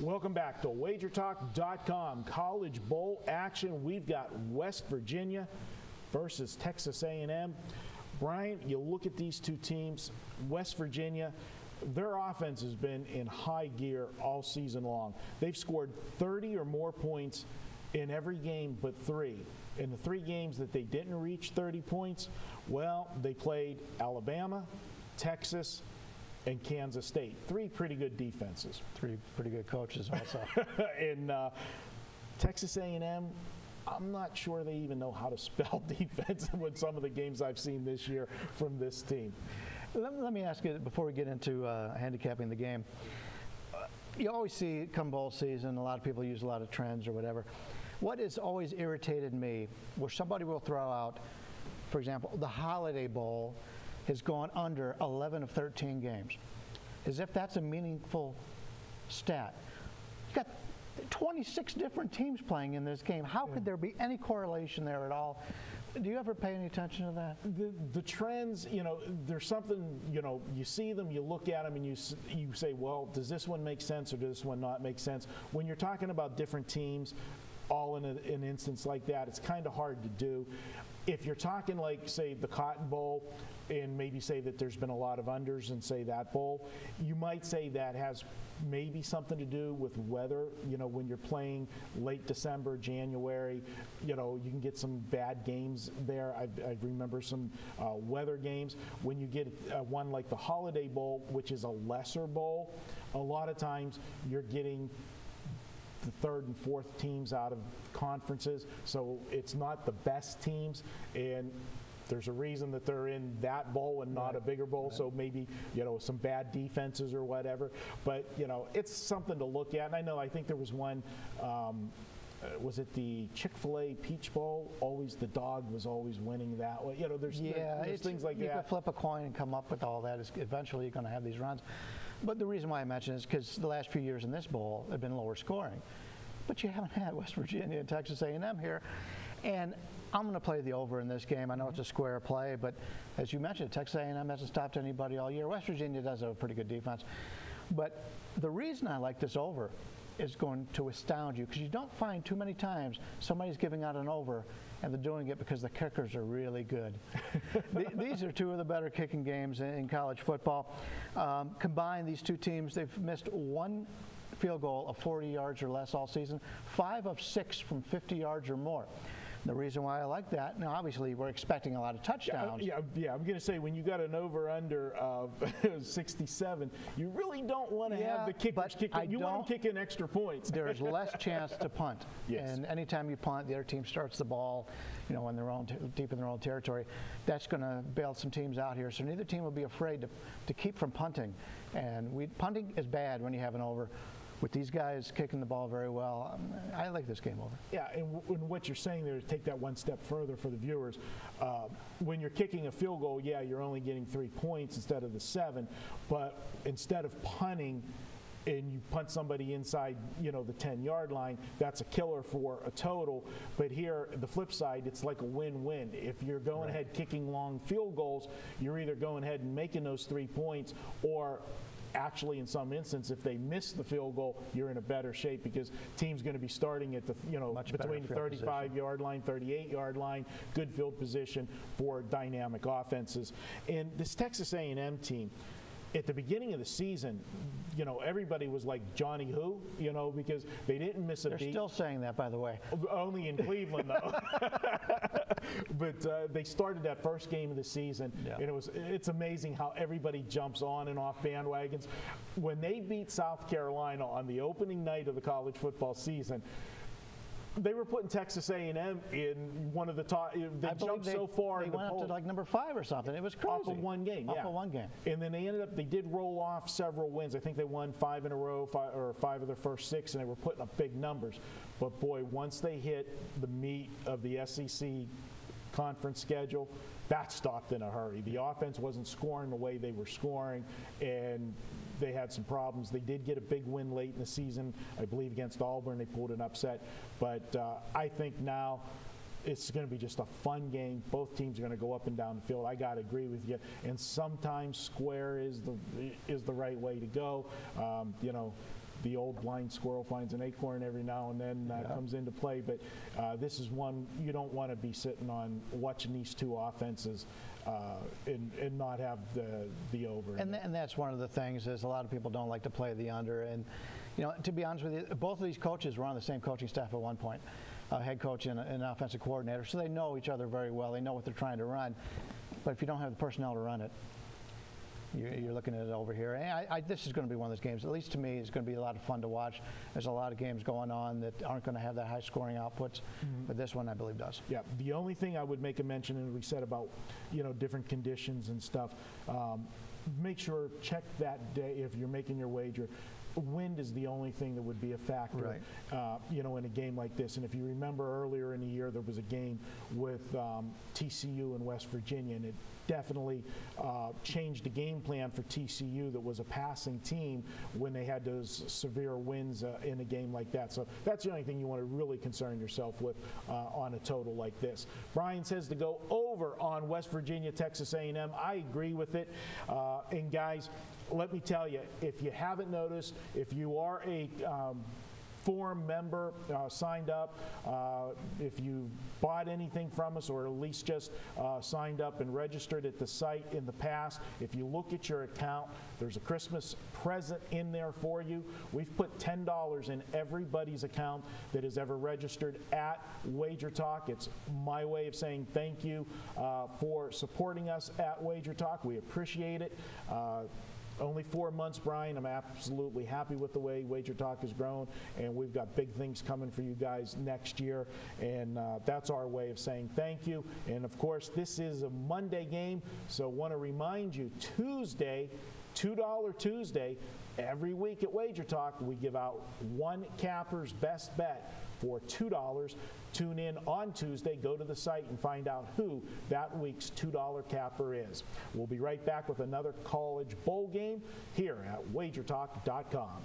Welcome back to WagerTalk.com. College Bowl action. We've got West Virginia versus Texas A&M. Bryan, you look at these two teams. West Virginia, their offense has been in high gear all season long. They've scored 30 or more points in every game but 3. In the 3 games that they didn't reach 30 points, well, they played Alabama, Texas, and Kansas State. 3 pretty good defenses. 3 pretty good coaches also. And Texas A&M, I'm not sure they even know how to spell defense with some of the games I've seen this year from this team. Let me ask you, before we get into handicapping the game, you always see come bowl season, a lot of people use a lot of trends or whatever. What has always irritated me, where somebody will throw out, for example, the Holiday Bowl has gone under 11 of 13 games, as if that's a meaningful stat. You've got 26 different teams playing in this game. How could there be any correlation there at all? Do you ever pay any attention to that? The trends, you know, there's something, you know, you see them, you look at them, and you say, well, does this one make sense or does this one not make sense? When you're talking about different teams, all in an instance like that, it's kind of hard to do. If you're talking like, say, the Cotton Bowl, and maybe say that there's been a lot of unders in, say, that bowl, you might say that has maybe something to do with weather. You know, when you're playing late December, January, you know, you can get some bad games there. I remember some weather games. When you get one like the Holiday Bowl, which is a lesser bowl, a lot of times you're getting the 3rd and 4th teams out of conferences, so it's not the best teams, and there's a reason that they're in that bowl and not a bigger bowl, so maybe, you know, some bad defenses or whatever, but, you know, it's something to look at. And I think there was one, was it the Chick-fil-A Peach Bowl? Always the dog was always winning that way. You know, there's things like that. You can flip a coin and come up with all that. Eventually you're going to have these runs. But the reason why I mention it is because the last few years in this bowl have been lower scoring. But you haven't had West Virginia and Texas A&M here. And I'm going to play the over in this game. I know it's a square play, but as you mentioned, Texas A&M hasn't stopped anybody all year. West Virginia does have a pretty good defense. But the reason I like this over is going to astound you, because you don't find too many times somebody's giving out an over and they're doing it because the kickers are really good. These are 2 of the better kicking games in college football. Combined, these 2 teams, they've missed 1 field goal of 40 yards or less all season, 5 of 6 from 50 yards or more. The reason why I like that, now obviously we're expecting a lot of touchdowns. Yeah, I'm going to say when you got an over-under of 67, you really don't want to have the kickers kick. You want them kicking extra points. There's less chance to punt. Yes. And anytime you punt, the other team starts the ball, you know, in their own deep in their own territory. That's going to bail some teams out here. So neither team will be afraid to keep from punting. And punting is bad when you have an over. With these guys kicking the ball very well, I like this game over. Yeah, and what you're saying there, to take that one step further for the viewers, when you're kicking a field goal, yeah, you're only getting 3 points instead of the 7, but instead of punting and you punt somebody inside, you know, the 10-yard line, that's a killer for a total. But here, the flip side, it's like a win-win. If you're going ahead kicking long field goals, you're either going ahead and making those 3 points, or actually, in some instance, if they miss the field goal, you're in a better shape, because team's going to be starting at the, you know, between the 35-yard line, 38-yard line, good field position for dynamic offenses. And this Texas A&M team, at the beginning of the season, you know, everybody was like, Johnny who? You know, because they didn't miss a beat. They're still saying that, by the way. Only in Cleveland, though. But they started that first game of the season, and it's amazing how everybody jumps on and off bandwagons. When they beat South Carolina on the opening night of the college football season, they were putting Texas A&M in one of the top. They jumped so far. They went up to like number 5 or something. It was crazy. Off of one game, Off of one game. And then they did roll off several wins. I think they won 5 in a row, 5 of their first 6, and they were putting up big numbers. But boy, once they hit the meat of the SEC conference schedule, that stopped in a hurry. The offense wasn't scoring the way they were scoring, and they had some problems. They did get a big win late in the season, I believe against Auburn. They pulled an upset. But I think now it's going to be just a fun game. Both teams are going to go up and down the field. I got to agree with you. And sometimes square is the right way to go. You know, the old blind squirrel finds an acorn every now and then comes into play. But this is one you don't want to be sitting on watching these two offenses and not have the over. And that's one of the things is a lot of people don't like to play the under. And to be honest with you, both of these coaches were on the same coaching staff at one point, head coach and an offensive coordinator, so they know each other very well. They know what they're trying to run. But if you don't have the personnel to run it, you're looking at it over here. And this is going to be one of those games, at least to me, it's going to be a lot of fun to watch. There's a lot of games going on that aren't going to have that high scoring outputs, but this one I believe does. Yeah, the only thing I would make a mention, and we said about different conditions and stuff, make sure, check that day if you're making your wager. Wind is the only thing that would be a factor, in a game like this. And if you remember earlier in the year, there was a game with TCU and West Virginia, and it definitely changed the game plan for TCU that was a passing team when they had those severe winds in a game like that. So that's the only thing you want to really concern yourself with on a total like this. Bryan says to go over on West Virginia, Texas A&M. I agree with it. And guys, let me tell you, if you haven't noticed, if you are a forum member, signed up, if you bought anything from us or at least just signed up and registered at the site in the past, if you look at your account, there's a Christmas present in there for you. We've put $10 in everybody's account that has ever registered at Wager Talk. It's my way of saying thank you for supporting us at Wager Talk. We appreciate it. Only 4 months, Bryan. I'm absolutely happy with the way Wager Talk has grown, and we've got big things coming for you guys next year, and that's our way of saying thank you. And, of course, this is a Monday game, so want to remind you, Tuesday, $2 Tuesday, every week at Wager Talk, we give out one capper's best bet for $2. Tune in on Tuesday, go to the site and find out who that week's $2 capper is. We'll be right back with another college bowl game here at wagertalk.com.